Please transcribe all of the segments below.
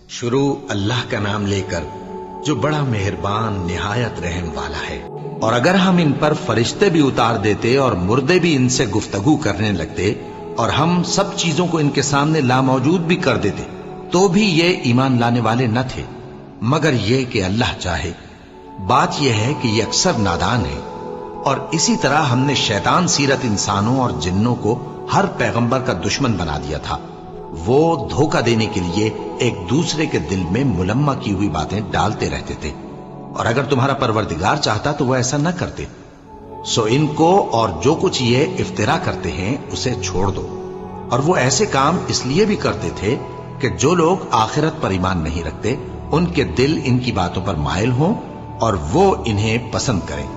شروع اللہ کا نام لے کر جو بڑا مہربان نہایت رحم والا ہے۔ اور اگر ہم ان پر فرشتے بھی اتار دیتے اور مردے بھی ان سے گفتگو کرنے لگتے اور ہم سب چیزوں کو ان کے سامنے لاموجود بھی کر دیتے تو بھی یہ ایمان لانے والے نہ تھے، مگر یہ کہ اللہ چاہے۔ بات یہ ہے کہ یہ اکثر نادان ہے۔ اور اسی طرح ہم نے شیطان سیرت انسانوں اور جنوں کو ہر پیغمبر کا دشمن بنا دیا تھا۔ وہ دھوکہ دینے کے لیے ایک دوسرے کے دل میں ملمہ کی ہوئی باتیں ڈالتے رہتے تھے، اور اگر تمہارا پروردگار چاہتا تو وہ ایسا نہ کرتے۔ سو ان کو اور جو کچھ یہ افترا کرتے ہیں اسے چھوڑ دو۔ اور وہ ایسے کام اس لیے بھی کرتے تھے کہ جو لوگ آخرت پر ایمان نہیں رکھتے ان کے دل ان کی باتوں پر مائل ہوں اور وہ انہیں پسند کریں،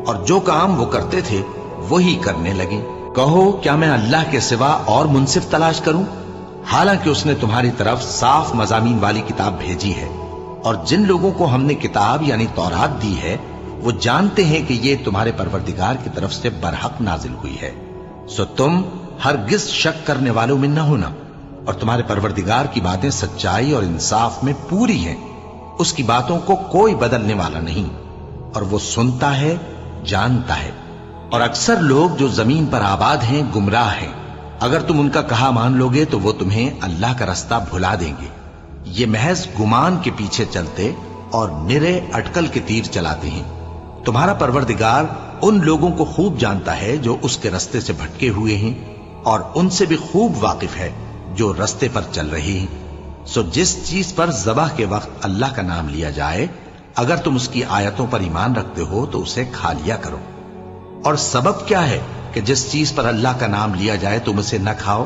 اور جو کام وہ کرتے تھے وہی کرنے لگیں۔ کہو کیا میں اللہ کے سوا اور منصف تلاش کروں، حالانکہ اس نے تمہاری طرف صاف مضامین والی کتاب بھیجی ہے، اور جن لوگوں کو ہم نے کتاب یعنی تورات دی ہے وہ جانتے ہیں کہ یہ تمہارے پروردگار کی طرف سے برحق نازل ہوئی ہے۔ سو تم ہرگز شک کرنے والوں میں نہ ہونا، اور تمہارے پروردگار کی باتیں سچائی اور انصاف میں پوری ہیں، اس کی باتوں کو کوئی بدلنے والا نہیں، اور وہ سنتا ہے جانتا ہے۔ اور اکثر لوگ جو زمین پر آباد ہیں گمراہ ہیں، اگر تم ان کا کہا مان لوگے تو وہ تمہیں اللہ کا رستہ بھلا دیں گے۔ یہ محض گمان کے پیچھے چلتے اور نرے اٹکل کے تیر چلاتے ہیں۔ تمہارا پروردگار ان لوگوں کو خوب جانتا ہے جو اس کے رستے سے بھٹکے ہوئے ہیں، اور ان سے بھی خوب واقف ہے جو رستے پر چل رہے ہیں۔ سو جس چیز پر ذبح کے وقت اللہ کا نام لیا جائے اگر تم اس کی آیتوں پر ایمان رکھتے ہو تو اسے کھا لیا کرو۔ اور سبب کیا ہے کہ جس چیز پر اللہ کا نام لیا جائے تم اسے نہ کھاؤ،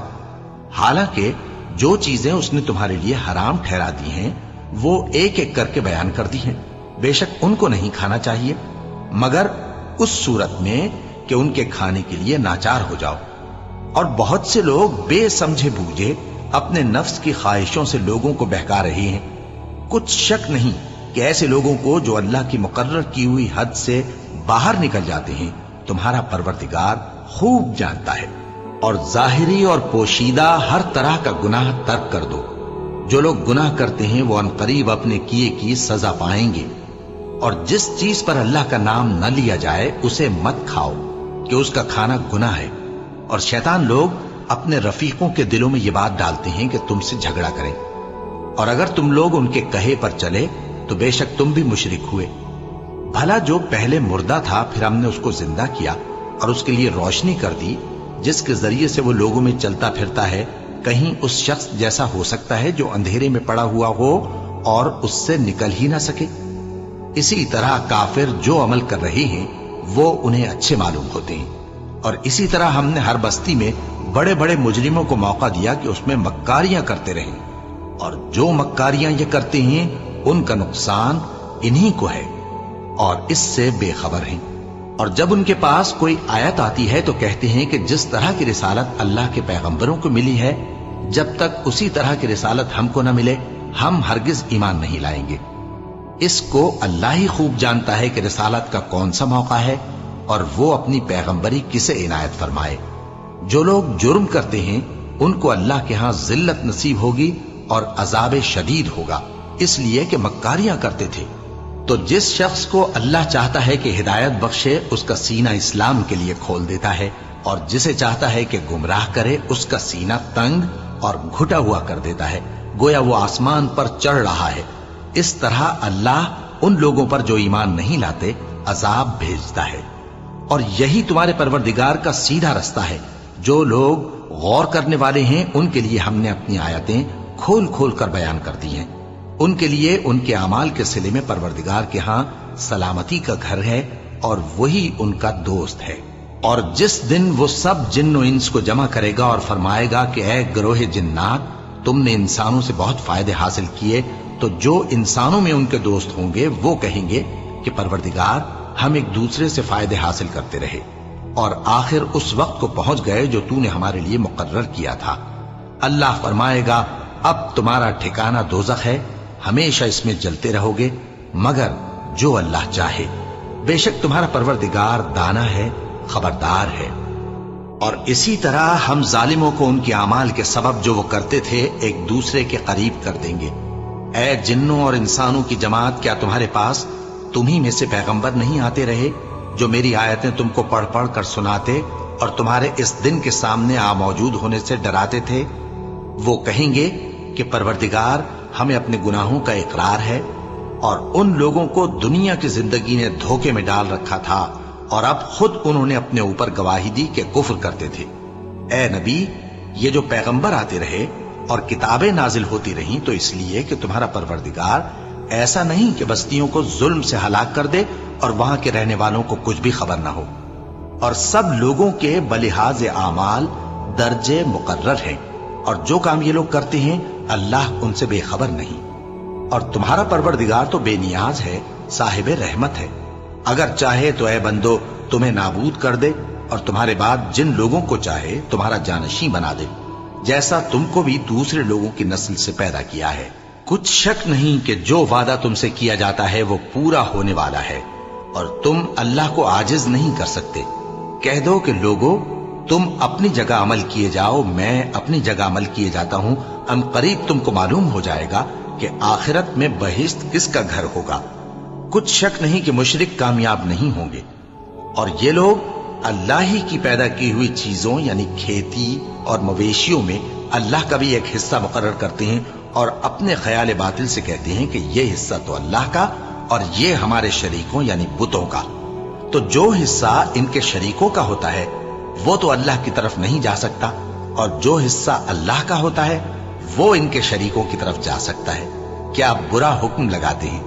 حالانکہ جو چیزیں اس نے تمہارے لیے حرام ٹھہرا دی ہیں وہ ایک ایک کر کے بیان کر دی ہیں۔ بے شک ان کو نہیں کھانا چاہیے مگر اس صورت میں کہ ان کے کھانے کے لیے ناچار ہو جاؤ۔ اور بہت سے لوگ بے سمجھے بوجھے اپنے نفس کی خواہشوں سے لوگوں کو بہکا رہے ہیں۔ کچھ شک نہیں کہ ایسے لوگوں کو جو اللہ کی مقرر کی ہوئی حد سے باہر نکل جاتے ہیں تمہارا پروردگار خوب جانتا ہے۔ اور ظاہری اور پوشیدہ ہر طرح کا گناہ ترک کر دو۔ جو لوگ گناہ کرتے ہیں وہ عنقریب اپنے کیے کی سزا پائیں گے۔ اور جس چیز پر اللہ کا نام نہ لیا جائے اسے مت کھاؤ کہ اس کا کھانا گناہ ہے۔ اور شیطان لوگ اپنے رفیقوں کے دلوں میں یہ بات ڈالتے ہیں کہ تم سے جھگڑا کریں، اور اگر تم لوگ ان کے کہے پر چلے تو بے شک تم بھی مشرک ہوئے۔ بھلا جو پہلے مردہ تھا پھر ہم نے اس کو زندہ کیا اور اس کے لیے روشنی کر دی جس کے ذریعے سے وہ لوگوں میں چلتا پھرتا ہے، کہیں اس شخص جیسا ہو سکتا ہے جو اندھیرے میں پڑا ہوا ہو اور اس سے نکل ہی نہ سکے؟ اسی طرح کافر جو عمل کر رہے ہیں وہ انہیں اچھے معلوم ہوتے ہیں۔ اور اسی طرح ہم نے ہر بستی میں بڑے بڑے مجرموں کو موقع دیا کہ اس میں مکاریاں کرتے رہیں، اور جو مکاریاں یہ کرتے ہیں ان کا نقصان انہی کو ہے اور اس سے بے خبر ہیں۔ اور جب ان کے پاس کوئی آیت آتی ہے تو کہتے ہیں کہ جس طرح کی رسالت اللہ کے پیغمبروں کو ملی ہے جب تک اسی طرح کی رسالت ہم کو نہ ملے ہم ہرگز ایمان نہیں لائیں گے۔ اس کو اللہ ہی خوب جانتا ہے کہ رسالت کا کون سا موقع ہے اور وہ اپنی پیغمبری کسے عنایت فرمائے۔ جو لوگ جرم کرتے ہیں ان کو اللہ کے ہاں ذلت نصیب ہوگی اور عذاب شدید ہوگا، اس لیے کہ مکاریاں کرتے تھے۔ تو جس شخص کو اللہ چاہتا ہے کہ ہدایت بخشے اس کا سینہ اسلام کے لیے کھول دیتا ہے، اور جسے چاہتا ہے کہ گمراہ کرے اس کا سینہ تنگ اور گھٹا ہوا کر دیتا ہے، گویا وہ آسمان پر چڑھ رہا ہے۔ اس طرح اللہ ان لوگوں پر جو ایمان نہیں لاتے عذاب بھیجتا ہے۔ اور یہی تمہارے پروردگار کا سیدھا رستہ ہے۔ جو لوگ غور کرنے والے ہیں ان کے لیے ہم نے اپنی آیتیں کھول کھول کر بیان کر دی ہیں۔ ان کے لیے ان کے اعمال کے صلے میں پروردگار کے ہاں سلامتی کا گھر ہے اور وہی ان کا دوست ہے۔ اور جس دن وہ سب جن و انس کو جمع کرے گا اور فرمائے گا کہ اے گروہ جنات، تم نے انسانوں سے بہت فائدے حاصل کیے، تو جو انسانوں میں ان کے دوست ہوں گے وہ کہیں گے کہ پروردگار ہم ایک دوسرے سے فائدے حاصل کرتے رہے، اور آخر اس وقت کو پہنچ گئے جو تو نے ہمارے لیے مقرر کیا تھا۔ اللہ فرمائے گا اب تمہارا ٹھکانہ دوزخ ہے، ہمیشہ اس میں جلتے رہو گے مگر جو اللہ چاہے۔ بے شک تمہارا پروردگار دانا ہے، خبردار ہے۔ اور اسی طرح ہم ظالموں کو ان کے اعمال کے سبب جو وہ کرتے تھے ایک دوسرے کے قریب کر دیں گے۔ اے جنوں اور انسانوں کی جماعت، کیا تمہارے پاس تمہیں میں سے پیغمبر نہیں آتے رہے جو میری آیتیں تم کو پڑھ پڑھ کر سناتے اور تمہارے اس دن کے سامنے آ موجود ہونے سے ڈراتے تھے؟ وہ کہیں گے کہ پروردگار، ہمیں اپنے گناہوں کا اقرار ہے، اور ان لوگوں کو دنیا کی زندگی نے دھوکے میں ڈال رکھا تھا اور اب خود انہوں نے اپنے اوپر گواہی دی کہ کفر کرتے تھے۔ اے نبی، یہ جو پیغمبر آتے رہے اور کتابیں نازل ہوتی رہیں تو اس لیے کہ تمہارا پروردگار ایسا نہیں کہ بستیوں کو ظلم سے ہلاک کر دے اور وہاں کے رہنے والوں کو کچھ بھی خبر نہ ہو، اور سب لوگوں کے بلحاظ اعمال درجے مقرر ہیں، اور جو کام یہ لوگ کرتے ہیں اللہ ان سے بے خبر نہیں۔ اور تمہارا پروردگار تو بے نیاز ہے، صاحب رحمت ہے، اگر چاہے تو اے بندو تمہیں نابود کر دے اور تمہارے بعد جن لوگوں کو چاہے تمہارا جانشین بنا دے، جیسا تم کو بھی دوسرے لوگوں کی نسل سے پیدا کیا ہے۔ کچھ شک نہیں کہ جو وعدہ تم سے کیا جاتا ہے وہ پورا ہونے والا ہے، اور تم اللہ کو عاجز نہیں کر سکتے۔ کہہ دو کہ لوگو، تم اپنی جگہ عمل کیے جاؤ، میں اپنی جگہ عمل کیے جاتا ہوں، ان قریب تم کو معلوم ہو جائے گا کہ آخرت میں بہشت کس کا گھر ہوگا۔ کچھ شک نہیں کہ مشرک کامیاب نہیں ہوں گے، اور یہ لوگ اللہ ہی کی پیدا کی ہوئی چیزوں یعنی کھیتی اور مویشیوں میں اللہ کا بھی ایک حصہ مقرر کرتے ہیں، اور اپنے خیال باطل سے کہتے ہیں کہ یہ حصہ تو اللہ کا اور یہ ہمارے شریکوں یعنی بتوں کا۔ تو جو حصہ ان کے شریکوں کا ہوتا ہے وہ تو اللہ کی طرف نہیں جا سکتا، اور جو حصہ اللہ کا ہوتا ہے وہ ان کے شریکوں کی طرف جا سکتا ہے۔ کیا برا حکم لگاتے ہیں؟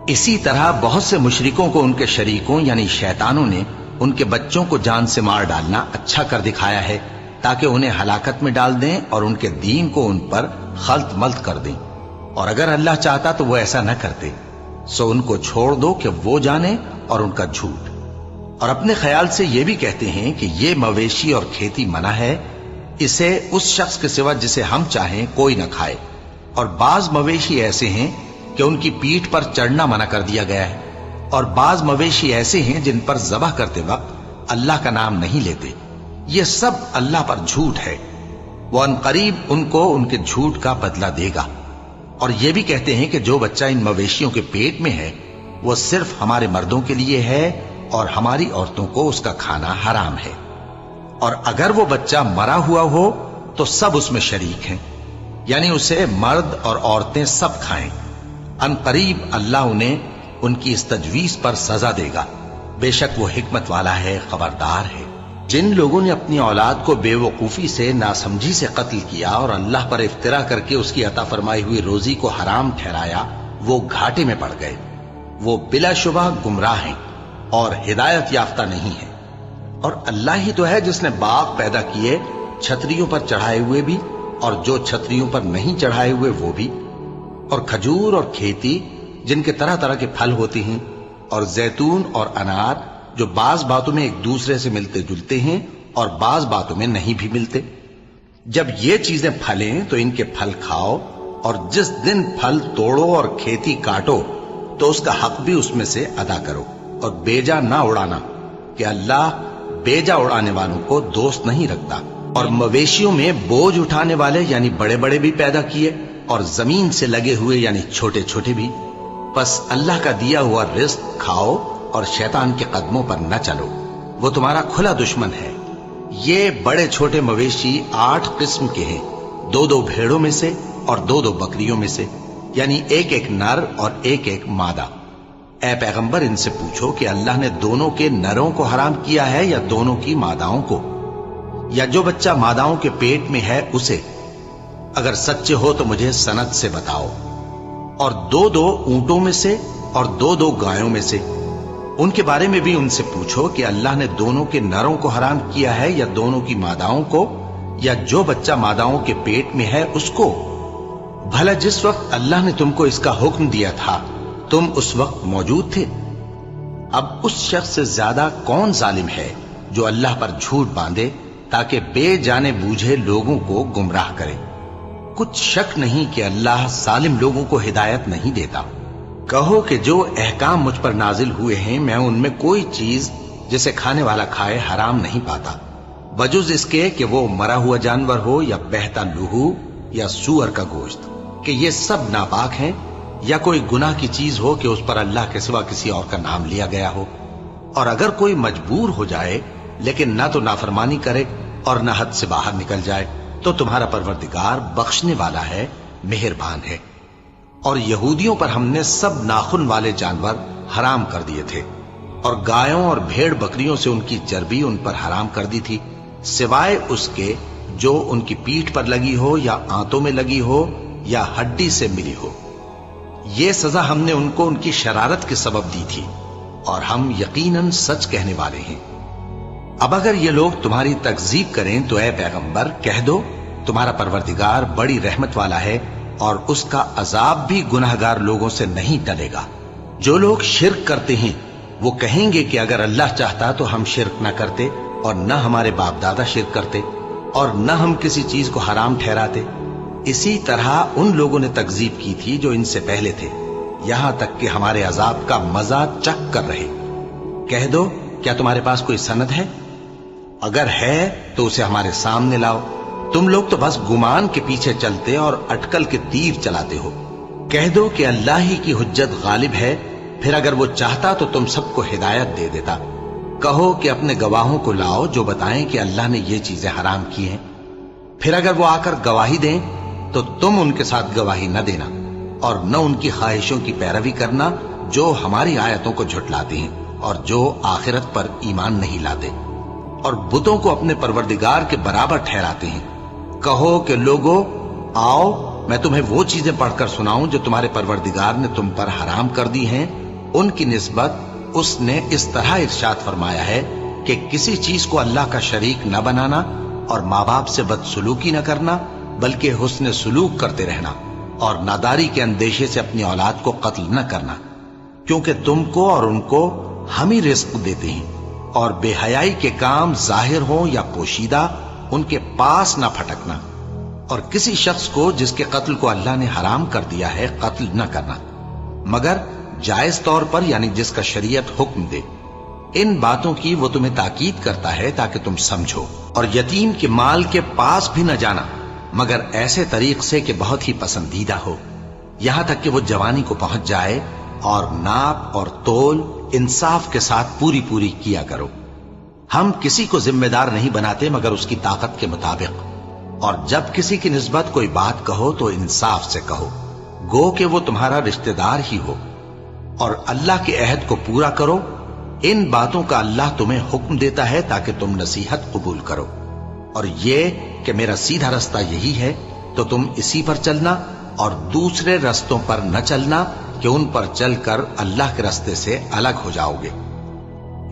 اسی طرح بہت سے مشرکوں کو ان کے شریکوں یعنی شیطانوں نے ان کے بچوں کو جان سے مار ڈالنا اچھا کر دکھایا ہے، تاکہ انہیں ہلاکت میں ڈال دیں اور ان کے دین کو ان پر خلط ملط کر دیں، اور اگر اللہ چاہتا تو وہ ایسا نہ کرتے۔ سو ان کو چھوڑ دو کہ وہ جانے اور ان کا جھوٹ، اور اپنے خیال سے یہ بھی کہتے ہیں کہ یہ مویشی اور کھیتی منع ہے، اسے اس شخص کے سوا جسے ہم چاہیں کوئی نہ کھائے، اور بعض مویشی ایسے ہیں کہ ان کی پیٹھ پر چڑھنا منع کر دیا گیا ہے، اور بعض مویشی ایسے ہیں جن پر ذبح کرتے وقت اللہ کا نام نہیں لیتے۔ یہ سب اللہ پر جھوٹ ہے، وہ ان قریب ان کو ان کے جھوٹ کا بدلہ دے گا۔ اور یہ بھی کہتے ہیں کہ جو بچہ ان مویشیوں کے پیٹ میں ہے وہ صرف ہمارے مردوں کے لیے ہے اور ہماری عورتوں کو اس کا کھانا حرام ہے، اور اگر وہ بچہ مرا ہوا ہو تو سب اس میں شریک ہیں، یعنی اسے مرد اور عورتیں سب کھائیں۔ ان قریب اللہ انہیں ان کی اس تجویز پر سزا دے گا، بے شک وہ حکمت والا ہے، خبردار ہے۔ جن لوگوں نے اپنی اولاد کو بے وقوفی سے، ناسمجھی سے قتل کیا اور اللہ پر افترا کر کے اس کی عطا فرمائی ہوئی روزی کو حرام ٹھہرایا، وہ گھاٹے میں پڑ گئے، وہ بلا شبہ گمراہ ہیں اور ہدایت یافتہ نہیں ہیں۔ اور اللہ ہی تو ہے جس نے باغ پیدا کیے، چھتریوں پر چڑھائے ہوئے بھی اور جو چھتریوں پر نہیں چڑھائے ہوئے وہ بھی، اور کھجور اور کھیتی جن کے طرح طرح کے پھل ہوتے ہیں، اور زیتون اور انار جو بعض باتوں میں ایک دوسرے سے ملتے جلتے ہیں اور بعض باتوں میں نہیں بھی ملتے۔ جب یہ چیزیں پھلیں تو ان کے پھل کھاؤ، اور جس دن پھل توڑو اور کھیتی کاٹو تو اس کا حق بھی اس میں سے ادا کرو، اور بیجا نہ اڑانا کہ اللہ بیجا اڑانے والوں کو دوست نہیں رکھتا۔ اور مویشیوں میں بوجھ اٹھانے والے یعنی بڑے بڑے بھی پیدا کیے، اور زمین سے لگے ہوئے یعنی چھوٹے چھوٹے بھی۔ بس اللہ کا دیا ہوا رزق کھاؤ اور شیطان کے قدموں پر نہ چلو، وہ تمہارا کھلا دشمن ہے۔ یہ بڑے چھوٹے مویشی 8 قسم کے ہیں، 2 بھیڑوں میں سے اور 2 بکریوں میں سے، یعنی ایک نر اور ایک مادہ۔ اے پیغمبر ان سے پوچھو کہ اللہ نے دونوں کے نروں کو حرام کیا ہے یا دونوں کی ماداؤں کو، یا جو بچہ ماداؤں کے پیٹ میں ہے اسے؟ اگر سچے ہو تو مجھے سند سے بتاؤ۔ اور 2 اونٹوں میں سے اور 2 گایوں میں سے، ان کے بارے میں بھی ان سے پوچھو کہ اللہ نے دونوں کے نروں کو حرام کیا ہے یا دونوں کی ماداؤں کو، یا جو بچہ ماداؤں کے پیٹ میں ہے اس کو؟ بھلا جس وقت اللہ نے تم کو اس کا حکم دیا تھا تم اس وقت موجود تھے؟ اب اس شخص سے زیادہ کون ظالم ہے جو اللہ پر جھوٹ باندھے تاکہ بے جانے بوجھے لوگوں کو گمراہ کرے؟ کچھ شک نہیں کہ اللہ ظالم لوگوں کو ہدایت نہیں دیتا۔ کہو کہ جو احکام مجھ پر نازل ہوئے ہیں میں ان میں کوئی چیز جسے کھانے والا کھائے حرام نہیں پاتا، بجز اس کے کہ وہ مرا ہوا جانور ہو یا بہتا لہو یا سور کا گوشت، کہ یہ سب ناپاک ہیں या कोई गुनाह की चीज हो कि उस पर अल्लाह के सिवा किसी और का नाम लिया गया हो। और अगर कोई मजबूर हो जाए लेकिन ना तो नाफरमानी करे और ना हद से बाहर निकल जाए, तो तुम्हारा परवरदिगार बख्शने वाला है, मेहरबान है। और यहूदियों पर हमने सब नाखून वाले जानवर हराम कर दिए थे और गायों और भेड़ बकरियों से उनकी चर्बी उन पर हराम कर दी थी, सिवाय उसके जो उनकी पीठ पर लगी हो या आंतों में लगी हो या हड्डी से मिली हो। ये सजा हमने उनको उनकी शरारत के सबब दी थी और हम यकीनन सच कहने वाले हैं। अब अगर ये लोग तुम्हारी तकजीब करें तो ऐ पैगंबर कह दो, तुम्हारा परवरदिगार बड़ी रहमत वाला है और उसका अजाब भी गुनहगार लोगों से नहीं टलेगा। जो लोग शिर्क करते हैं वो कहेंगे कि अगर अल्लाह चाहता तो हम शिर्क न करते और न हमारे बाप दादा शिर्क करते और न हम किसी चीज को हराम ठहराते। इसी तरह उन लोगों ने तकजीब की थी जो इनसे पहले थे, यहां तक कि हमारे अजाब का मजा चख कर रहे। कह दो, क्या तुम्हारे पास कोई सनद है? अगर है तो उसे हमारे सामने लाओ। तुम लोग तो बस गुमान के पीछे चलते और अटकल के तीर चलाते हो। कह दो कि अल्लाह ही की हुज्जत गालिब है, फिर अगर वो चाहता तो तुम सबको हिदायत दे देता। कहो कि अपने गवाहों को लाओ जो बताएं कि अल्लाह ने ये चीजें हराम की हैं। फिर अगर वो आकर गवाही दें तो तुम उनके साथ गवाही न देना और न उनकी ख्वाहिशों की पैरवी करना जो हमारी आयतों को झुठलाते हैं और जो आखिरत पर ईमान नहीं लाते और बुतों को अपने परवरदिगार के बराबर ठहराते हैं। कहो कि लोगों, आओ मैं तुम्हें वो चीजें पढ़कर सुनाऊं जो तुम्हारे परवरदिगार ने तुम पर हराम कर दी हैं। उनकी निस्बत उसने इस तरह इरशाद फरमाया है कि किसी चीज को अल्लाह का शरीक न बनाना और माँ बाप से बदसलूकी न करना, बल्कि हुस्न सुलूक करते रहना और नादारी के अंदेशे से अपनी औलाद को कत्ल न करना, क्योंकि तुमको और उनको हम ही रिस्क देते हैं। और बेहयाई के काम जाहिर हो या पोशीदा उनके पास न फटकना और किसी शख्स को जिसके कत्ल को अल्लाह ने हराम कर दिया है कत्ल न करना, मगर जायज तौर पर, यानी जिसका शरीयत हुक्म दे। इन बातों की वो तुम्हें ताकीद करता है ताकि तुम समझो। और यतीम के माल के पास भी न जाना मगर ऐसे तरीक से कि बहुत ही पसंदीदा हो, यहां तक कि वो जवानी को पहुंच जाए। और नाप और तोल इंसाफ के साथ पूरी पूरी किया करो। हम किसी को जिम्मेदार नहीं बनाते मगर उसकी ताकत के मुताबिक। और जब किसी की निस्बत कोई बात कहो तो इंसाफ से कहो, गो कि वो तुम्हारा रिश्तेदार ही हो। और अल्लाह के अहद को पूरा करो। इन बातों का अल्लाह तुम्हें हुक्म देता है ताकि तुम नसीहत कबूल करो। और ये कि मेरा सीधा रास्ता यही है तो तुम इसी पर चलना और दूसरे रास्तों पर न चलना कि उन पर चलकर अल्लाह के रास्ते से अलग हो जाओगे।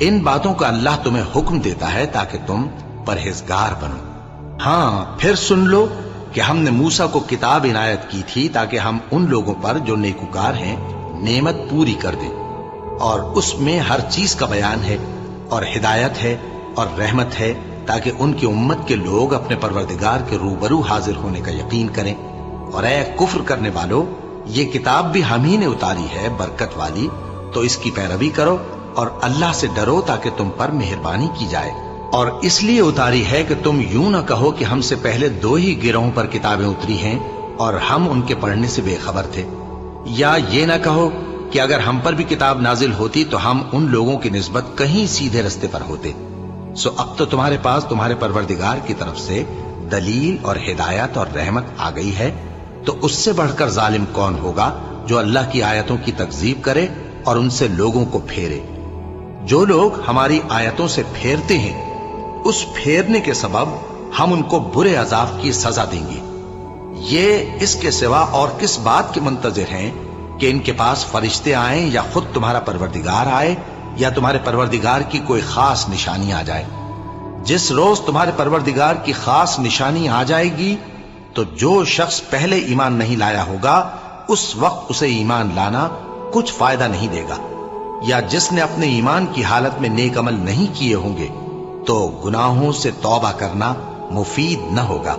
इन बातों का अल्लाह तुम्हें हुक्म देता है ताकि तुम परहेजगार बनो। हाँ, फिर सुन लो कि हमने मूसा को किताब इनायत की थी ताकि हम उन लोगों पर जो नेकुकार हैं नेमत पूरी कर दें। और उसमें हर चीज का बयान है और हिदायत है और रहमत है ताकि उनकी उम्मत के लोग अपने परवरदिगार के रूबरू हाजिर होने का यकीन करें। और ऐ कुफ्र करने वालों, ये किताब भी हम ही ने उतारी है बरकत वाली, तो इसकी पैरवी करो और अल्लाह से डरो ताकि तुम पर मेहरबानी की जाए। और इसलिए उतारी है कि तुम यूं न कहो कि हमसे पहले 2 ही गिरोहों पर किताबें उतरी हैं और हम उनके पढ़ने से बेखबर थे, या ये न कहो कि अगर हम पर भी किताब नाजिल होती तो हम उन लोगों की निस्बत कहीं सीधे रास्ते पर होते। सो अब तो तुम्हारे पास तुम्हारे परवरदिगार की तरफ से दलील और हिदायत और रहमत आ गई है, तो उससे बढ़कर जालिम कौन होगा जो अल्लाह की आयतों की तकजीब करे और उनसे लोगों को फेरे। जो लोग हमारी आयतों से फेरते हैं उस फेरने के सबब हम उनको बुरे अजाब की सजा देंगे। ये इसके सिवा और किस बात के मुंतजिर हैं कि इनके पास फरिश्ते आए या खुद तुम्हारा परवरदिगार आए या तुम्हारे परवरदिगार की कोई खास निशानी आ जाए। जिस रोज तुम्हारे परवरदिगार की खास निशानी आ जाएगी तो जो शख्स पहले ईमान नहीं लाया होगा उस वक्त उसे ईमान लाना कुछ फायदा नहीं देगा, या जिसने अपने ईमान की हालत में नेक अमल नहीं किए होंगे तो गुनाहों से तौबा करना मुफीद न होगा।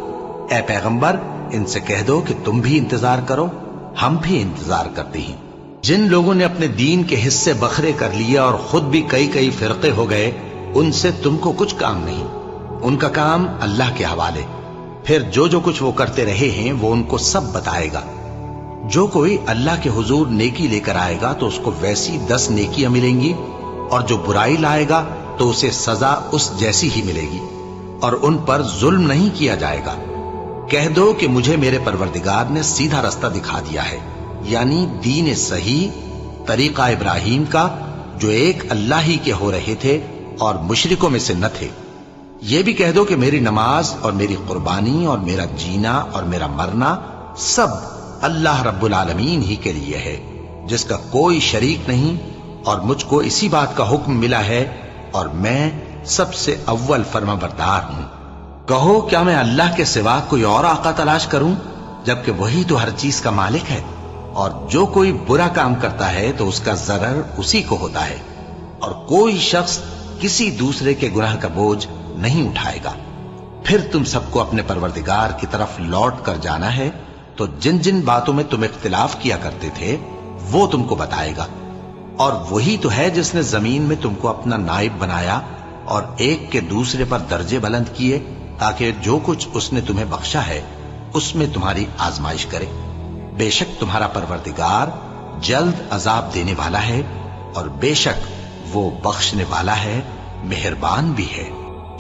ऐ पैगंबर, इनसे कह दो कि तुम भी इंतजार करो, हम भी इंतजार करते हैं। जिन लोगों ने अपने दीन के हिस्से बखरे कर लिए और खुद भी कई कई फिरके हो गए, उनसे तुमको कुछ काम नहीं, उनका काम अल्लाह के हवाले। फिर जो जो कुछ वो करते रहे हैं वो उनको सब बताएगा। जो कोई अल्लाह के हुजूर नेकी लेकर आएगा तो उसको वैसी 10 नेकियां मिलेंगी, और जो बुराई लाएगा तो उसे सजा उस जैसी ही मिलेगी, और उन पर जुल्म नहीं किया जाएगा। कह दो कि मुझे मेरे परवरदिगार ने सीधा रास्ता दिखा दिया है, यानी दीन सही, तरीका इब्राहिम का, जो एक अल्लाह ही के हो रहे थे और मुशरिकों में से न थे। यह भी कह दो कि मेरी नमाज और मेरी कुर्बानी और मेरा जीना और मेरा मरना सब अल्लाह रब्बुल आलमीन ही के लिए है, जिसका कोई शरीक नहीं, और मुझको इसी बात का हुक्म मिला है, और मैं सबसे अव्वल फर्माबरदार हूं। कहो, क्या मैं अल्लाह के सिवा कोई और आका तलाश करूं, जबकि वही तो हर चीज का मालिक है। और जो कोई बुरा काम करता है तो उसका जरर उसी को होता है, और कोई शख्स किसी दूसरे के गुनाह का बोझ नहीं उठाएगा। फिर तुम सबको अपने परवरदिगार की तरफ लौट कर जाना है, तो जिन जिन बातों में तुम इख्तिलाफ किया करते थे वो तुमको बताएगा। और वही तो है जिसने जमीन में तुमको अपना नाइब बनाया और एक के दूसरे पर दर्जे बुलंद किए, ताकि जो कुछ उसने तुम्हें बख्शा है उसमें तुम्हारी आजमाइश करे। बेशक तुम्हारा परवरदिगार जल्द अजाब देने वाला है, और बेशक वो बख्शने वाला है, मेहरबान भी है।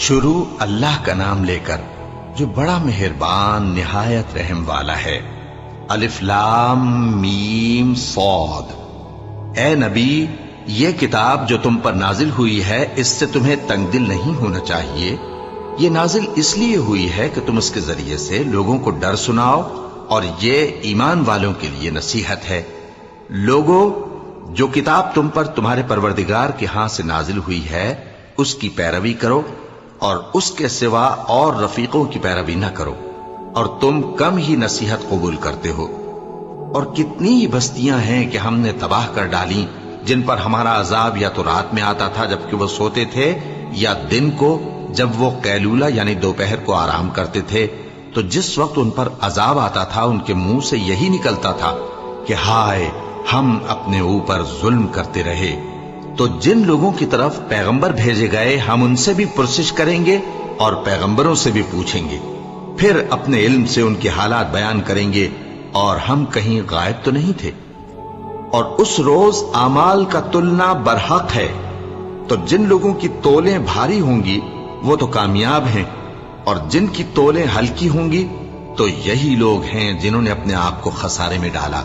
शुरू अल्लाह का नाम लेकर जो बड़ा मेहरबान निहायत रहम वाला है। अलिफ लाम मीम सौद। ए नबी, ये किताब जो तुम पर नाजिल हुई है, इससे तुम्हें तंगदिल नहीं होना चाहिए। ये नाजिल इसलिए हुई है कि तुम इसके जरिए से लोगों को डर सुनाओ, और ये ईमान वालों के लिए नसीहत है। लोगों, जो किताब तुम पर तुम्हारे परवरदिगार के हाथ से नाजिल हुई है उसकी पैरवी करो, और उसके सिवा और रफीकों की पैरवी न करो, और तुम कम ही नसीहत कबूल करते हो। और कितनी ही बस्तियां हैं कि हमने तबाह कर डाली, जिन पर हमारा अजाब या तो रात में आता था जबकि वो सोते थे, या दिन को जब वो कैलूला यानी दोपहर को आराम करते थे। तो जिस वक्त उन पर अजाब आता था उनके मुंह से यही निकलता था कि हाय, हम अपने ऊपर जुल्म करते रहे। तो जिन लोगों की तरफ पैगंबर भेजे गए हम उनसे भी पुरसिश करेंगे और पैगंबरों से भी पूछेंगे, फिर अपने इल्म से उनके हालात बयान करेंगे, और हम कहीं गायब तो नहीं थे। और उस रोज आमाल का तुलना बरहक है। तो जिन लोगों की तोलें भारी होंगी वो तो कामयाब हैं, और जिनकी तोलें हल्की होंगी तो यही लोग हैं जिन्होंने अपने आप को खसारे में डाला,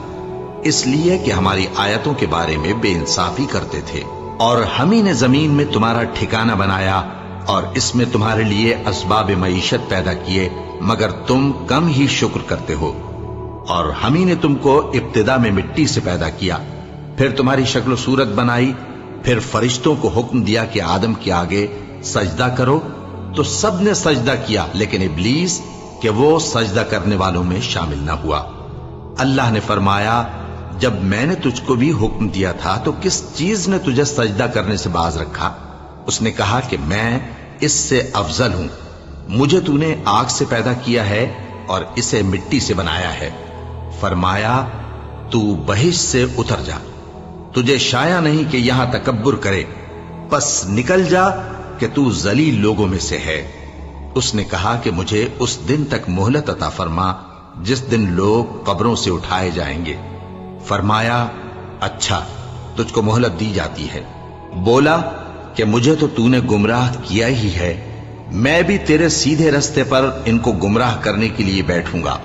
इसलिए कि हमारी आयतों के बारे में बेइंसाफी करते थे। और हम ही ने जमीन में तुम्हारा ठिकाना बनाया और इसमें तुम्हारे लिए असबाब मईशत पैदा किए, मगर तुम कम ही शुक्र करते हो। और हम ही ने तुमको इब्तिदा में मिट्टी से पैदा किया, फिर तुम्हारी शक्ल सूरत बनाई, फिर फरिश्तों को हुक्म दिया कि आदम के आगे सजदा करो, तो सब ने सजदा किया, लेकिन इब्लीस कि वो सजदा करने वालों में शामिल न हुआ। अल्लाह ने फरमाया, जब मैंने तुझको भी हुक्म दिया था तो किस चीज ने तुझे सजदा करने से बाज रखा? उसने कहा कि मैं इससे अफजल हूं, मुझे तूने आग से पैदा किया है और इसे मिट्टी से बनाया है। फरमाया, तू बहिश्त से उतर जा, तुझे शाया नहीं कि यहां तकब्बुर करे, बस निकल जा कि तू जलील लोगों में से है। उसने कहा कि मुझे उस दिन तक मोहलत अता फरमा जिस दिन लोग कब्रों से उठाए जाएंगे। फरमाया, अच्छा, तुझको मोहलत दी जाती है। बोला कि मुझे तो तूने गुमराह किया ही है, मैं भी तेरे सीधे रास्ते पर इनको गुमराह करने के लिए बैठूंगा,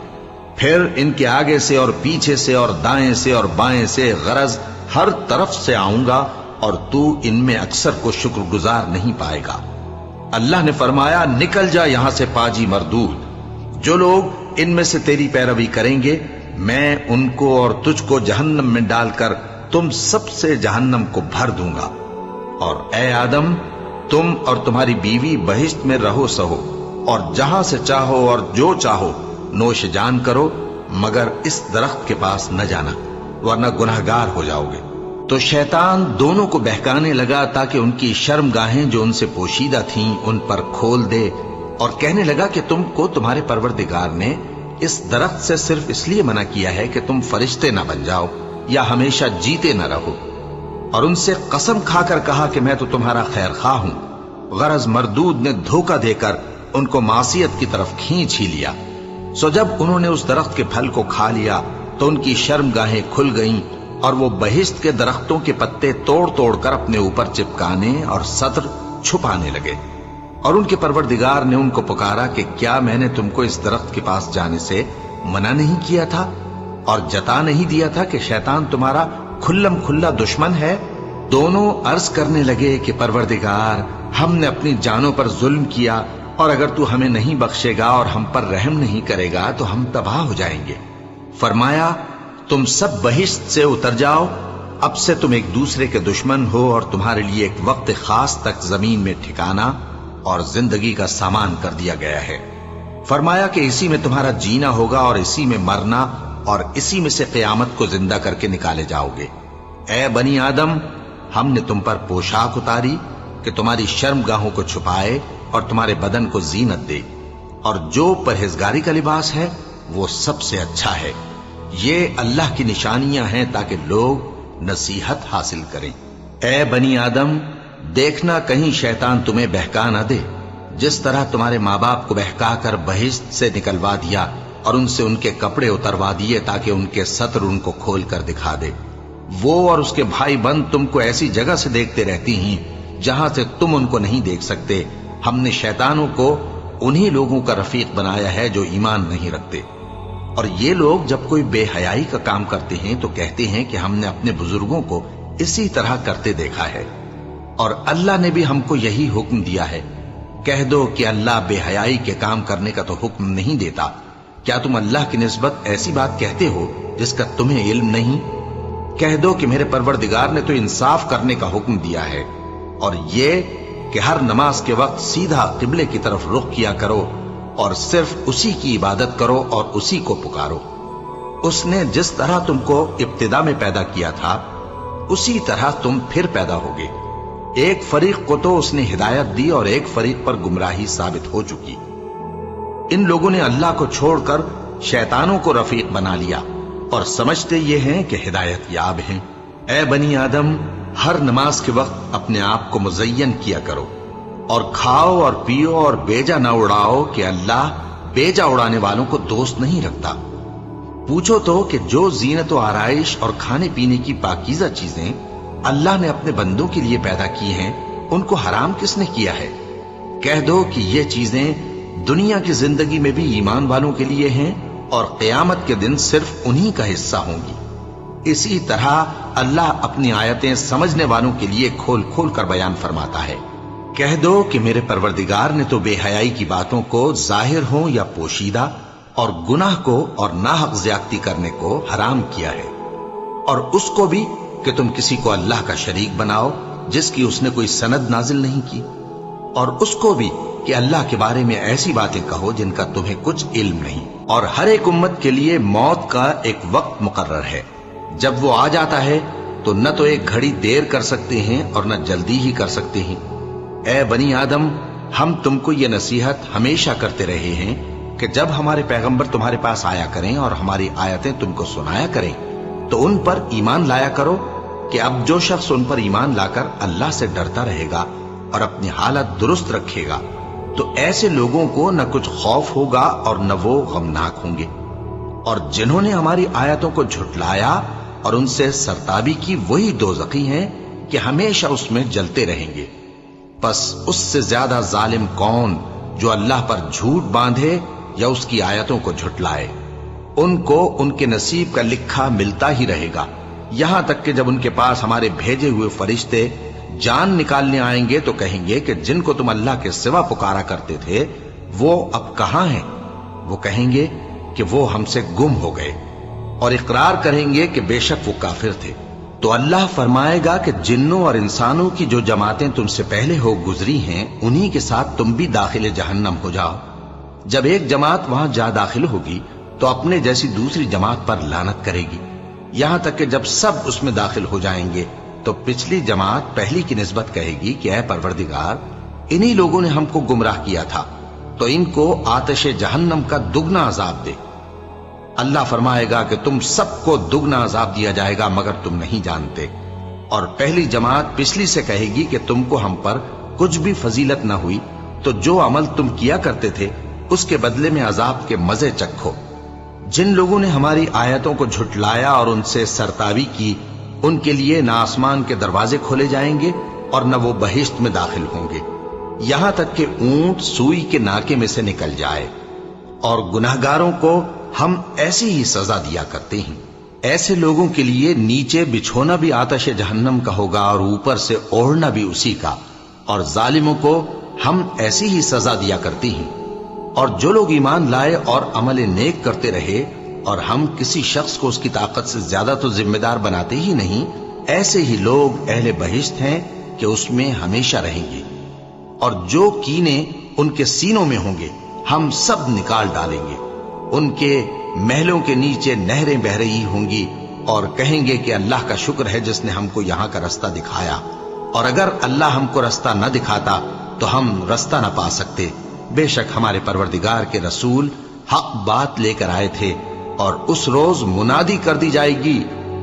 फिर इनके आगे से और पीछे से और दाएं से और बाएं से, गरज हर तरफ से आऊंगा, और तू इनमें अक्सर को शुक्रगुजार नहीं पाएगा। अल्लाह ने फरमाया, निकल जा यहां से पाजी मरदूद। जो लोग इनमें से तेरी पैरवी करेंगे मैं उनको और तुझको जहन्नम में डालकर तुम सबसे जहन्नम को भर दूंगा। और ए आदम, तुम और तुम्हारी बीवी बहिश्त में रहो सहो, और जहां से चाहो और जो चाहो नोश जान करो, मगर इस दरख्त के पास न जाना वरना गुनहगार हो जाओगे। तो शैतान दोनों को बहकाने लगा ताकि उनकी शर्मगाहें जो उनसे पोशीदा थीं उन पर खोल दे, और कहने लगा कि तुमको तुम्हारे परवरदिगार ने इस दरख्त से सिर्फ इसलिए मना किया है कि तुम फरिश्ते न बन जाओ या हमेशा जीते न रहो। और उनसे कसम खाकर कहा कि मैं तो तुम्हारा खैर खा हूं। गरज मरदूद ने धोखा देकर उनको मासियत की तरफ खींच ही लिया। सो जब उन्होंने उस दरख्त के फल को खा लिया تو ان کی शर्मगाहें खुल गईं और वो बहिश्त के दरख्तों के पत्ते तोड़ तोड़ कर अपने ऊपर चिपकाने और सत्र छुपाने लगे। और उनके परवरदिगार ने उनको पुकारा कि क्या मैंने तुमको इस दरख्त के पास जाने से मना नहीं किया था और जता नहीं दिया था कि शैतान तुम्हारा खुल्लम खुल्ला दुश्मन है? दोनों अर्ज करने लगे कि परवरदिगार, हमने अपनी जानों पर जुल्म किया और अगर तू हमें नहीं बख्शेगा और हम पर रहम नहीं करेगा तो हम तबाह हो जाएंगे। फरमाया, तुम सब बहिश्त से उतर जाओ, अब से तुम एक दूसरे के दुश्मन हो और तुम्हारे लिए एक वक्त खास तक जमीन में ठिकाना और जिंदगी का सामान कर दिया गया है। फरमाया कि इसी में तुम्हारा जीना होगा और इसी में मरना और इसी में से क़यामत को जिंदा करके निकाले जाओगे। ए बनी आदम, हमने तुम पर पोशाक उतारी कि तुम्हारी शर्मगाहों को छुपाए और तुम्हारे बदन को जीनत दे, और जो परहेजगारी का लिबास है वो सबसे अच्छा है। ये अल्लाह की निशानियां हैं ताकि लोग नसीहत हासिल करें। ए बनी आदम, देखना कहीं शैतान तुम्हें बहका न दे, जिस तरह तुम्हारे माँ बाप को बहका कर बहिश्त से निकलवा दिया और उनसे उनके कपड़े उतरवा दिए ताकि उनके सत्र उनको खोल कर दिखा दे। वो और उसके भाई बंद तुमको ऐसी जगह से देखते रहती हैं जहां से तुम उनको नहीं देख सकते। हमने शैतानों को उन्हीं लोगों का रफीक बनाया है जो ईमान नहीं रखते। और ये लोग जब कोई बेहयाई का काम करते हैं तो कहते हैं कि हमने अपने बुजुर्गों को इसी तरह करते देखा है और अल्लाह ने भी हमको यही हुक्म दिया है। कह दो कि अल्लाह बेहयाई के काम करने का तो हुक्म नहीं देता। क्या तुम अल्लाह की निस्बत ऐसी बात कहते हो जिसका तुम्हें इल्म नहीं? कह दो कि मेरे परवरदिगार ने तो इंसाफ करने का हुक्म दिया है और ये कि हर नमाज के वक्त सीधा किबले की तरफ रुख किया करो और सिर्फ उसी की इबादत करो और उसी को पुकारो। उसने जिस तरह तुमको इब्तिदा में पैदा किया था उसी तरह तुम फिर पैदा होगे। एक फरीक को तो उसने हिदायत दी और एक फरीक पर गुमराही साबित हो चुकी। इन लोगों ने अल्लाह को छोड़कर शैतानों को रफीक बना लिया और समझते ये हैं कि हिदायत याब हैं। ए बनी आदम, हर नमाज के वक्त अपने आप को मुज़य्यन किया करो और खाओ और पियो और बेजा न उड़ाओ कि अल्लाह बेजा उड़ाने वालों को दोस्त नहीं रखता। पूछो तो कि जो जीनत व आराइश और खाने पीने की पाकीज़ा चीजें अल्लाह ने अपने बंदों के लिए पैदा की हैं, उनको हराम किसने किया है? कह दो कि ये चीजें दुनिया की जिंदगी में भी ईमान वालों के लिए हैं और क़यामत के दिन सिर्फ उन्हीं का हिस्सा होंगी। इसी तरह अल्लाह अपनी आयतें समझने वालों के लिए खोल खोल कर बयान फरमाता है। कह दो कि मेरे परवरदिगार ने तो बेहयाई की बातों को जाहिर हो या पोशीदा और गुनाह को और नाहक ज्यादती करने को हराम किया है, और उसको भी कि तुम किसी को अल्लाह का शरीक बनाओ जिसकी उसने कोई सनद नाजिल नहीं की, और उसको भी कि अल्लाह के बारे में ऐसी बातें कहो जिनका तुम्हें कुछ इल्म नहीं। और हर एक उम्मत के लिए मौत का एक वक्त मुकर्रर है। जब वो आ जाता है तो न तो एक घड़ी देर कर सकते हैं और न जल्दी ही कर सकते हैं। ए बनी आदम, हम तुमको ये नसीहत हमेशा करते रहे हैं कि जब हमारे पैगंबर तुम्हारे पास आया करें और हमारी आयतें तुमको सुनाया करें तो उन पर ईमान लाया करो कि अब जो शख्स उन पर ईमान लाकर अल्लाह से डरता रहेगा और अपनी हालत दुरुस्त रखेगा तो ऐसे लोगों को न कुछ खौफ होगा और न वो गमनाक होंगे। और जिन्होंने हमारी आयतों को झुटलाया और उनसे सरताबी की वही दोज़खी हैं कि हमेशा उसमें जलते रहेंगे। बस उससे ज्यादा जालिम कौन जो अल्लाह पर झूठ बांधे या उसकी आयतों को झुटलाए। उनको उनके नसीब का लिखा मिलता ही रहेगा, यहां तक कि जब उनके पास हमारे भेजे हुए फरिश्ते जान निकालने आएंगे तो कहेंगे कि जिनको तुम अल्लाह के सिवा पुकारा करते थे वो अब कहां हैं? वो कहेंगे कि वो हमसे गुम हो गए और इकरार करेंगे कि बेशक वो काफिर थे। तो अल्लाह फरमाएगा कि जिन्नों और इंसानों की जो जमातें तुमसे पहले हो गुजरी हैं उन्हीं के साथ तुम भी दाखिले जहन्नम हो जाओ। जब एक जमात वहां जा दाखिल होगी तो अपने जैसी दूसरी जमात पर लानत करेगी, यहां तक कि जब सब उसमें दाखिल हो जाएंगे तो पिछली जमात पहली की निस्बत कहेगी कि ऐ परवरदिगार, इन्हीं लोगों ने हमको गुमराह किया था, तो इनको आतिश जहन्नम का दुगना अजाब दे। अल्लाह फरमाएगा कि तुम सबको दुगना अजाब दिया जाएगा मगर तुम नहीं जानते। और पहली जमात पिछली से कहेगी कि तुमको हम पर कुछ भी फजीलत न हुई तो जो अमल तुम किया करते थे उसके बदले में अजाब के मजे चखो। जिन लोगों ने हमारी आयतों को झुटलाया और उनसे सरतावी की, उनके लिए न आसमान के दरवाजे खोले जाएंगे और न वो बहिश्त में दाखिल होंगे, यहां तक कि ऊंट सुई के नाके में से निकल जाए। और गुनाहगारों को हम ऐसी ही सजा दिया करते हैं। ऐसे लोगों के लिए नीचे बिछोना भी आतश जहन्नम का होगा और ऊपर से ओढ़ना भी उसी का, और जालिमों को हम ऐसी ही सजा दिया करती हैं। और जो लोग ईमान लाए और अमल नेक करते रहे, और हम किसी शख्स को उसकी ताकत से ज्यादा तो जिम्मेदार बनाते ही नहीं, ऐसे ही लोग अहले बहिश्त हैं कि उसमें हमेशा रहेंगे। और जो कीने उनके सीनों में होंगे हम सब निकाल डालेंगे। उनके महलों के नीचे नहरें बह रही होंगी और कहेंगे कि अल्लाह का शुक्र है जिसने हमको यहां का रास्ता दिखाया, और अगर अल्लाह हमको रास्ता न दिखाता तो हम रास्ता न पा सकते। बेशक हमारे परवरदिगार के रसूल हक बात लेकर आए थे, और उस रोज मुनादी कर दी जाएगी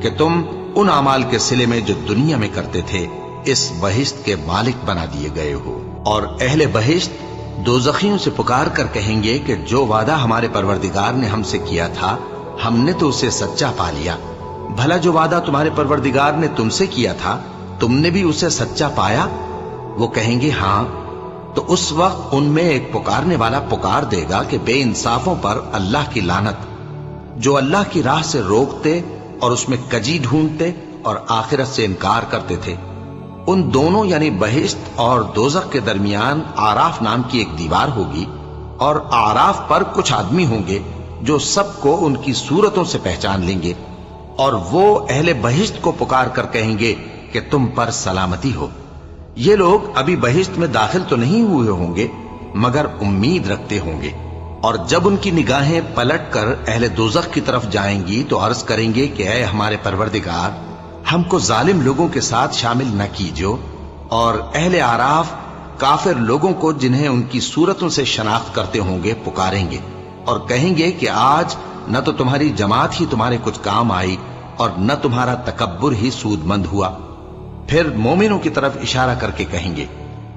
कि तुम उन अमाल के सिले में जो दुनिया में करते थे इस बहिश्त के मालिक बना दिए गए हो। और अहले बहिश्त दोज़खियों से पुकार कर कहेंगे कि जो वादा हमारे परवरदिगार ने हमसे किया था हमने तो उसे सच्चा पा लिया। भला जो वादा तुम्हारे परवरदिगार ने तुमसे किया था तुमने भी उसे सच्चा पाया? वो कहेंगे हाँ। तो उस वक्त उनमें एक पुकारने वाला पुकार देगा कि बेइंसाफों पर अल्लाह की लानत, जो अल्लाह की राह से रोकते और उसमें कजी ढूंढते और आखिरत से इनकार करते थे। उन दोनों यानी बहिश्त और दोज़ख के दरमियान आराफ नाम की एक दीवार होगी, और आराफ पर कुछ आदमी होंगे जो सबको उनकी सूरतों से पहचान लेंगे, और वो अहले बहिश्त को पुकार कर कहेंगे कि तुम पर सलामती हो। ये लोग अभी बहिश्त में दाखिल तो नहीं हुए होंगे मगर उम्मीद रखते होंगे, और जब उनकी निगाहें पलट कर अहले दोज़ख की तरफ जाएंगी तो अर्ज करेंगे कि ऐ हमारे परवरदिगार, हमको जालिम लोगों के साथ शामिल न कीजो। और अहले आराफ काफिर लोगों को जिन्हें उनकी सूरतों से शनाख्त करते होंगे पुकारेंगे और कहेंगे कि आज न तो तुम्हारी जमात ही तुम्हारे कुछ काम आई और न तुम्हारा तकब्बुर ही सूदमंद हुआ। फिर मोमिनों की तरफ इशारा करके कहेंगे,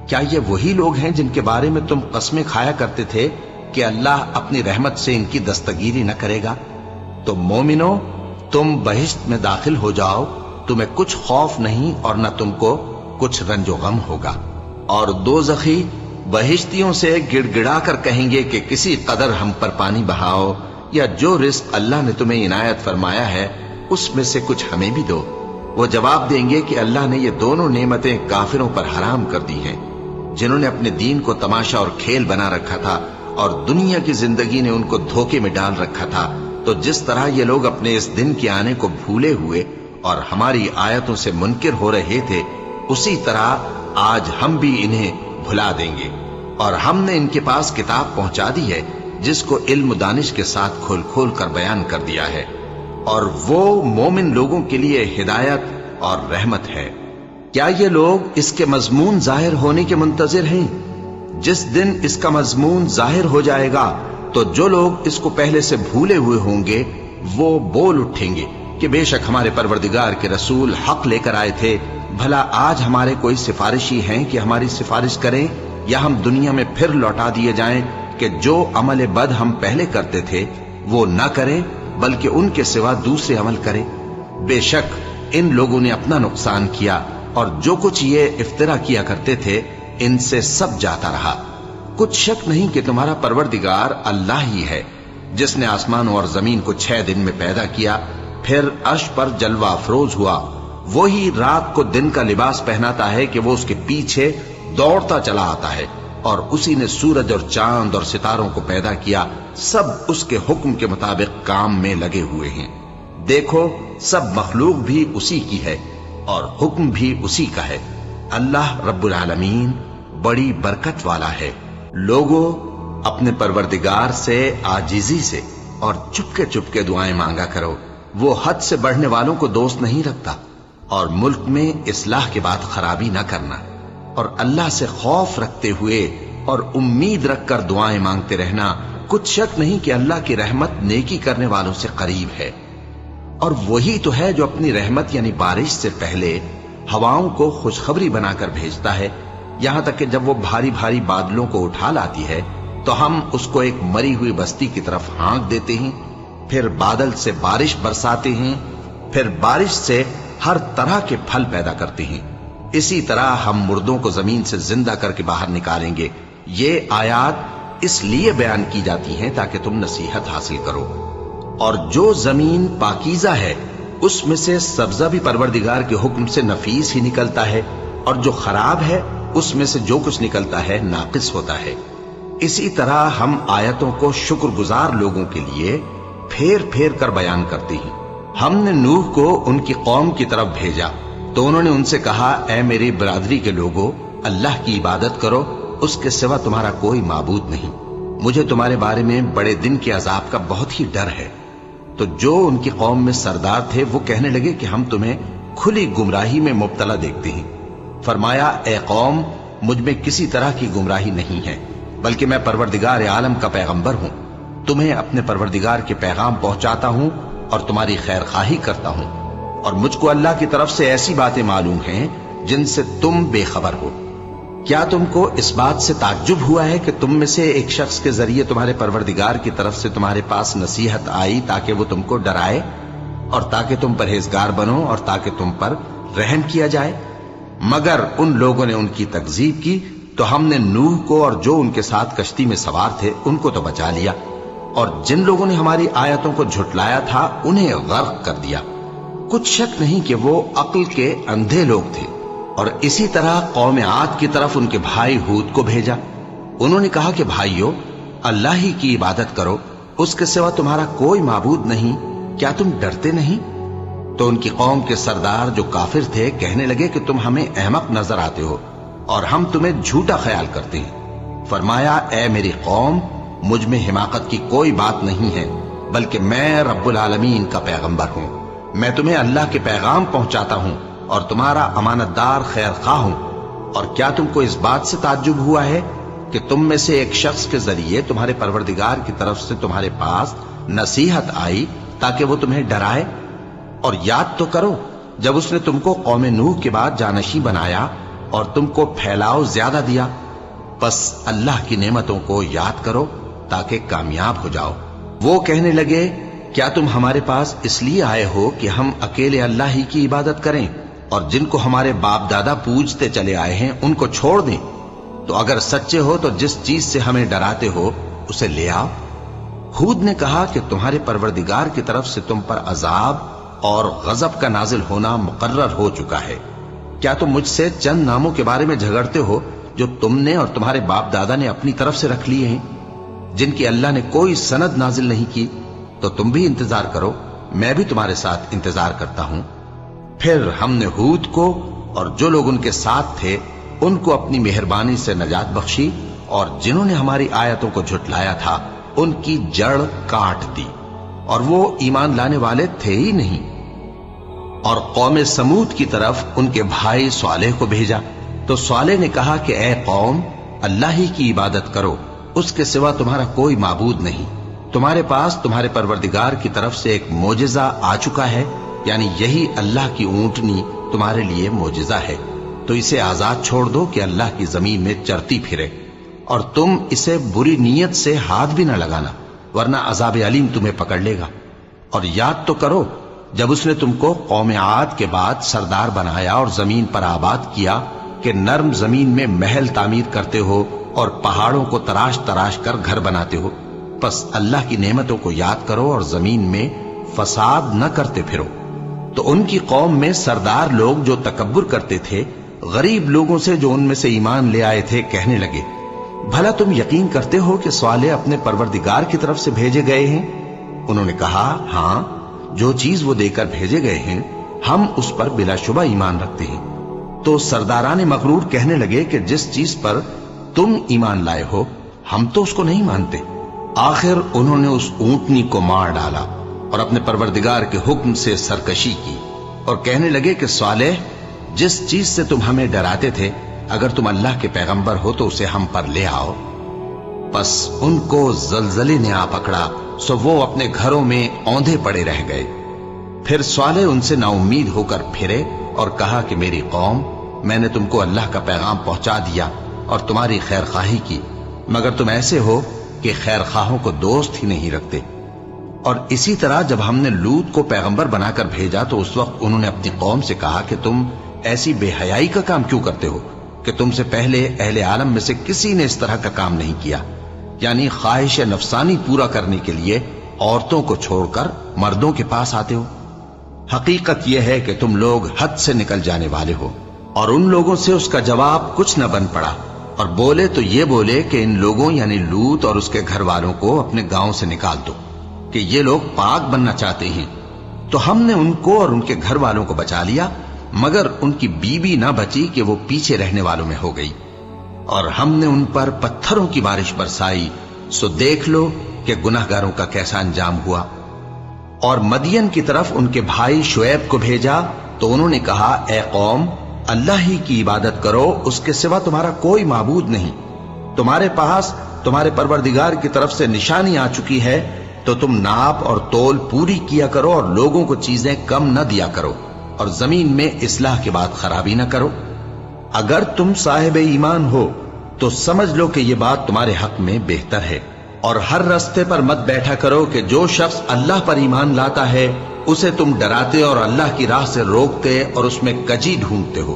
क्या ये वही लोग हैं जिनके बारे में तुम कस्में खाया करते थे कि अल्लाह अपनी रहमत से इनकी दस्तगीरी न करेगा? तो मोमिनो, तुम बहिश्त में दाखिल हो जाओ, तुम्हें कुछ खौफ नहीं और न तुमको कुछ रंजो गम होगा। और दोज़खी बहिश्तियों से गिड़गिड़ा कर कहेंगे कि किसी कदर हम पर पानी बहाओ, या जो रिस्क अल्लाह ने तुम्हें इनायत फरमाया है उसमें से कुछ हमें भी दो। वो जवाब देंगे कि अल्लाह ने ये दोनों नेमतें काफिरों पर हराम कर दी हैं, जिन्होंने अपने दीन को तमाशा और खेल बना रखा था और दुनिया की जिंदगी ने उनको धोखे में डाल रखा था। तो जिस तरह ये लोग अपने इस दिन के आने को भूले हुए और हमारी आयतों से मुनकिर हो रहे थे, उसी तरह आज हम भी इन्हें भुला देंगे। और हमने इनके पास किताब पहुंचा दी है जिसको इल्म दानिश के साथ खोल खोल कर बयान कर दिया है, और वो मोमिन लोगों के लिए हिदायत और रहमत है। क्या ये लोग इसके मजमून जाहिर होने के मुंतजिर हैं? जिस दिन इसका मजमून जाहिर हो जाएगा तो जो लोग इसको पहले से भूले हुए होंगे वो बोल उठेंगे कि बेशक हमारे परवरदिगार के रसूल हक लेकर आए थे। भला आज हमारे कोई सिफारिशी हैं कि हमारी सिफारिश करें, या हम दुनिया में फिर लौटा दिए जाएं कि जो अमल बद हम पहले करते थे वो न करें बल्कि उनके सिवा दूसरे अमल करें। बेशक इन लोगों ने अपना नुकसान किया और जो कुछ ये इफ्तिरा किया करते थे इनसे सब जाता रहा। कुछ शक नहीं कि तुम्हारा परवरदिगार अल्लाह ही है जिसने आसमान और जमीन को 6 दिन में पैदा किया, फिर अर्श पर जलवा अफरोज हुआ। वही रात को दिन का लिबास पहनाता है कि वो उसके पीछे दौड़ता चला आता है, और उसी ने सूरज और चांद और सितारों को पैदा किया। सब उसके हुक्म के मुताबिक काम में लगे हुए हैं। देखो, सब मखलूक भी उसी की है और हुक्म भी उसी का है। अल्लाह रब्बुल आलमीन बड़ी बरकत वाला है। लोगों, अपने परवरदिगार से आजिजी से और चुपके चुपके दुआएं मांगा करो। वो हद से बढ़ने वालों को दोस्त नहीं रखता, और मुल्क में इस्लाह के बाद खराबी न करना, और अल्लाह से खौफ रखते हुए और उम्मीद रखकर दुआएं मांगते रहना। कुछ शक नहीं कि अल्लाह की रहमत नेकी करने वालों से करीब है। और वही तो है जो अपनी रहमत यानी बारिश से पहले हवाओं को खुशखबरी बनाकर भेजता है, यहां तक कि जब वो भारी भारी बादलों को उठा लाती है तो हम उसको एक मरी हुई बस्ती की तरफ हाँक देते हैं। پھر بادل سے بارش برساتے ہیں، پھر بارش سے ہر طرح کے پھل پیدا کرتے ہیں، اسی طرح ہم مردوں کو زمین سے زندہ کر کے باہر نکالیں گے۔ یہ آیات اس لیے بیان کی جاتی ہیں تاکہ تم نصیحت حاصل کرو۔ اور جو زمین پاکیزہ ہے اس میں سے سبزہ بھی پروردگار کے حکم سے نفیس ہی نکلتا ہے، اور جو خراب ہے اس میں سے جو کچھ نکلتا ہے ناقص ہوتا ہے۔ اسی طرح ہم آیتوں کو شکر گزار لوگوں کے لیے پھیر پھیر کر بیان کرتے ہیں۔ ہم نے نوح کو ان کی قوم کی طرف بھیجا تو انہوں نے ان سے کہا، اے میری برادری کے لوگوں، اللہ کی عبادت کرو، اس کے سوا تمہارا کوئی معبود نہیں۔ مجھے تمہارے بارے میں بڑے دن کے عذاب کا بہت ہی ڈر ہے۔ تو جو ان کی قوم میں سردار تھے وہ کہنے لگے کہ ہم تمہیں کھلی گمراہی میں مبتلا دیکھتے ہیں۔ فرمایا، اے قوم، مجھ میں کسی طرح کی گمراہی نہیں ہے، بلکہ میں پروردگار عالم کا پیغمبر ہوں۔ تمہیں اپنے پروردگار کے پیغام پہنچاتا ہوں اور تمہاری خیر خواہی کرتا ہوں، اور مجھ کو اللہ کی طرف سے ایسی باتیں معلوم ہیں جن سے تم بے خبر ہو۔ کیا تم کو اس بات سے تعجب ہوا ہے کہ تم میں سے ایک شخص کے ذریعے تمہارے پروردگار کی طرف سے تمہارے پاس نصیحت آئی تاکہ وہ تم کو ڈرائے اور تاکہ تم پرہیزگار بنو اور تاکہ تم پر رحم کیا جائے؟ مگر ان لوگوں نے ان کی تکذیب کی تو ہم نے نوح کو اور جو ان کے ساتھ کشتی میں سوار تھے ان کو تو بچا لیا، اور جن لوگوں نے ہماری آیتوں کو جھٹلایا تھا انہیں غرق کر دیا۔ کچھ شک نہیں کہ وہ عقل کے اندھے لوگ تھے۔ اور اسی طرح قوم عاد کی طرف ان کے بھائی ہود کو بھیجا۔ انہوں نے کہا کہ بھائیو، اللہ ہی کی عبادت کرو، اس کے سوا تمہارا کوئی معبود نہیں، کیا تم ڈرتے نہیں؟ تو ان کی قوم کے سردار جو کافر تھے کہنے لگے کہ تم ہمیں احمق نظر آتے ہو اور ہم تمہیں جھوٹا خیال کرتے ہیں۔ فرمایا، اے میری قوم، مجھ میں حماقت کی کوئی بات نہیں ہے، بلکہ میں رب العالمین کا پیغمبر ہوں۔ میں تمہیں اللہ کے پیغام پہنچاتا ہوں اور تمہارا امانت دار خیر خواہ ہوں۔ اور کیا تم کو اس بات سے تعجب ہوا ہے کہ تم میں سے ایک شخص کے ذریعے تمہارے پروردگار کی طرف سے تمہارے پاس نصیحت آئی تاکہ وہ تمہیں ڈرائے؟ اور یاد تو کرو جب اس نے تم کو قوم نوح کے بعد جانشین بنایا اور تم کو پھیلاؤ زیادہ دیا، بس اللہ کی نعمتوں کو یاد کرو تاکہ کامیاب ہو جاؤ۔ وہ کہنے لگے، کیا تم ہمارے پاس اس لیے آئے ہو کہ ہم اکیلے اللہ ہی کی عبادت کریں اور جن کو ہمارے باپ دادا پوجتے چلے آئے ہیں ان کو چھوڑ دیں؟ تو اگر سچے ہو تو جس چیز سے ہمیں ڈراتے ہو اسے لے آؤ۔ ہود نے کہا کہ تمہارے پروردگار کی طرف سے تم پر عذاب اور غضب کا نازل ہونا مقرر ہو چکا ہے۔ کیا تم مجھ سے چند ناموں کے بارے میں جھگڑتے ہو جو تم نے اور تمہارے باپ دادا نے اپنی طرف سے رکھ لیے ہیں، جن کی اللہ نے کوئی سند نازل نہیں کی؟ تو تم بھی انتظار کرو، میں بھی تمہارے ساتھ انتظار کرتا ہوں۔ پھر ہم نے ہود کو اور جو لوگ ان کے ساتھ تھے ان کو اپنی مہربانی سے نجات بخشی، اور جنہوں نے ہماری آیتوں کو جھٹلایا تھا ان کی جڑ کاٹ دی، اور وہ ایمان لانے والے تھے ہی نہیں۔ اور قوم سمود کی طرف ان کے بھائی صالح کو بھیجا تو صالح نے کہا کہ اے قوم، اللہ ہی کی عبادت کرو، اس کے سوا تمہارا کوئی معبود نہیں۔ تمہارے پاس تمہارے پروردگار کی طرف سے ایک معجزہ آ چکا ہے، یعنی یہی اللہ کی اونٹنی تمہارے لیے معجزہ ہے، تو اسے آزاد چھوڑ دو کہ اللہ کی زمین میں چرتی پھرے، اور تم اسے بری نیت سے ہاتھ بھی نہ لگانا، ورنہ عذاب علیم تمہیں پکڑ لے گا۔ اور یاد تو کرو جب اس نے تم کو قوم عاد کے بعد سردار بنایا اور زمین پر آباد کیا کہ نرم زمین میں محل تعمیر کرتے ہو اور پہاڑوں کو تراش تراش کر گھر بناتے ہو، پس اللہ کی نعمتوں کو یاد کرو اور زمین میں فساد نہ کرتے پھرو۔ تو ان کی قوم میں سردار لوگ جو تکبر کرتے تھے غریب لوگوں سے جو ان میں سے ایمان لے آئے تھے کہنے لگے، بھلا تم یقین کرتے ہو کہ صالح اپنے پروردگار کی طرف سے بھیجے گئے ہیں؟ انہوں نے کہا، ہاں، جو چیز وہ دے کر بھیجے گئے ہیں ہم اس پر بلا شبہ ایمان رکھتے ہیں۔ تو سرداران مغرور کہنے لگے کہ جس چیز پر تم ایمان لائے ہو ہم تو اس کو نہیں مانتے۔ آخر انہوں نے اس اونٹنی کو مار ڈالا اور اپنے پروردگار کے حکم سے سرکشی کی، اور کہنے لگے کہ صالح، جس چیز سے تم ہمیں ڈراتے تھے اگر تم اللہ کے پیغمبر ہو تو اسے ہم پر لے آؤ۔ پس ان کو زلزلے نے آ پکڑا، سو وہ اپنے گھروں میں اوندھے پڑے رہ گئے۔ پھر صالح ان سے نا امید ہو کر پھرے اور کہا کہ میری قوم، میں نے تم کو اللہ کا پیغام پہنچا دیا اور تمہاری خیر خواہی کی، مگر تم ایسے ہو کہ خیر خواہوں کو دوست ہی نہیں رکھتے۔ اور اسی طرح جب ہم نے لوط کو پیغمبر بنا کر بھیجا تو اس وقت انہوں نے اپنی قوم سے کہا کہ تم ایسی بے حیائی کا کام کیوں کرتے ہو کہ تم سے پہلے اہل عالم میں سے کسی نے اس طرح کا کام نہیں کیا، یعنی خواہش نفسانی پورا کرنے کے لیے عورتوں کو چھوڑ کر مردوں کے پاس آتے ہو۔ حقیقت یہ ہے کہ تم لوگ حد سے نکل جانے والے ہو۔ اور ان لوگوں سے اس کا جواب کچھ نہ بن پڑا، اور بولے تو یہ بولے کہ ان لوگوں یعنی لوط اور اس کے گھر والوں کو اپنے گاؤں سے نکال دو کہ یہ لوگ پاک بننا چاہتے ہیں۔ تو ہم نے ان کو اور ان کے گھر والوں کو بچا لیا، مگر ان کی بیوی نہ بچی کہ وہ پیچھے رہنے والوں میں ہو گئی، اور ہم نے ان پر پتھروں کی بارش برسائی، سو دیکھ لو کہ گناہگاروں کا کیسا انجام ہوا۔ اور مدین کی طرف ان کے بھائی شعیب کو بھیجا تو انہوں نے کہا، اے قوم، اللہ ہی کی عبادت کرو، اس کے سوا تمہارا کوئی معبود نہیں۔ تمہارے پاس تمہارے پروردگار کی طرف سے نشانی آ چکی ہے، تو تم ناپ اور تول پوری کیا کرو اور لوگوں کو چیزیں کم نہ دیا کرو، اور زمین میں اصلاح کے بعد خرابی نہ کرو۔ اگر تم صاحب ایمان ہو تو سمجھ لو کہ یہ بات تمہارے حق میں بہتر ہے، اور ہر رستے پر مت بیٹھا کرو کہ جو شخص اللہ پر ایمان لاتا ہے اسے تم ڈراتے اور اللہ کی راہ سے روکتے اور اس میں کجی ڈھونڈتے ہو۔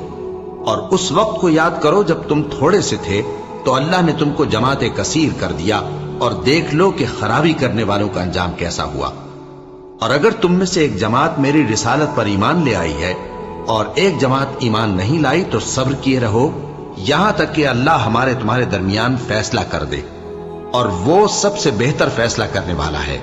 اور اس وقت کو یاد کرو جب تم تھوڑے سے تھے تو اللہ نے تم کو جماعت کثیر کر دیا، اور دیکھ لو کہ خرابی کرنے والوں کا انجام کیسا ہوا۔ اور اگر تم میں سے ایک جماعت میری رسالت پر ایمان لے آئی ہے اور ایک جماعت ایمان نہیں لائی تو صبر کیے رہو یہاں تک کہ اللہ ہمارے تمہارے درمیان فیصلہ کر دے، اور وہ سب سے بہتر فیصلہ کرنے والا ہے۔